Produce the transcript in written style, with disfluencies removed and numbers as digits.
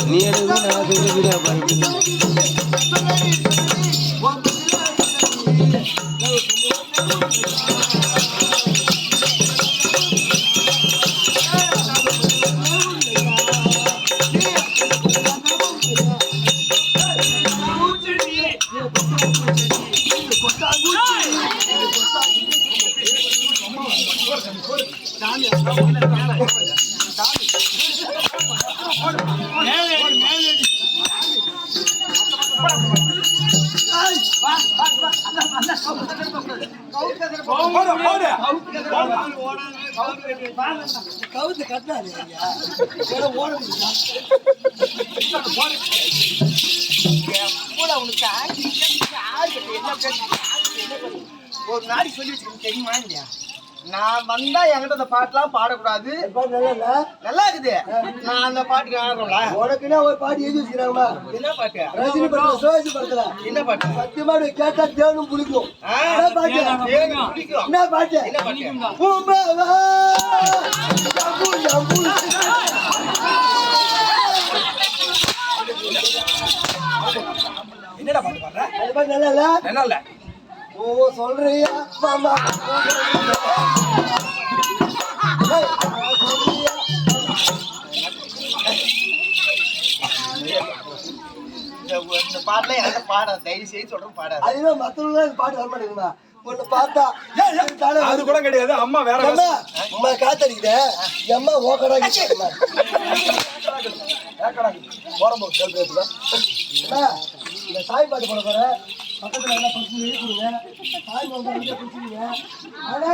நீ எடுத்து நான் வீடியோ பண்ணிட்டு கவுத்து கட்டாது ஒரு நாடி சொல்லி வச்சுக்கணும் தெரியுமா இல்லையா? நான் வந்தா என்கிட்ட அந்த பாட்டுலாம் பாடக்கூடாது. நல்லா இருக்குது. நான் அந்த பாட்டுக்கு ஆடுறோம்ல. உனக்குன்னா ஒரு பாட்டு எழுதி வச்சுக்கிறாங்களா? என்ன பாட்டு? ரஜினி படத்துல சிவாஜி படத்துல என்ன பாட்டு? சத்தியமா கேட்டா தேனும் புளிக்கும். என்ன பாட்டு? என்ன பாட்டு? என்ன பாட்டு? என்னடா பாட்டு பாடுற? அது பாட்டு நல்லா இல்ல? நல்லா இல்ல. ஓ சொல்றியா மாமா இந்த பாட்டுல எனக்கு பாட தயவு செய்து சொல்றேன் பாடாது. அதுவே மத்தவங்க பாட்டு வர மாட்டேங்குமா? ஒண்ணு பார்த்தா அது கூட கிடையாது. அம்மா வேற அம்மா காத்தடிக்குது அம்மா ஓக்கடா இந்த சாய் பாட்டு போட போற பக்கத்துல எல்லாம் படிச்சு கொடுங்க சாய் பாட்டு படிச்சுங்க ஆனா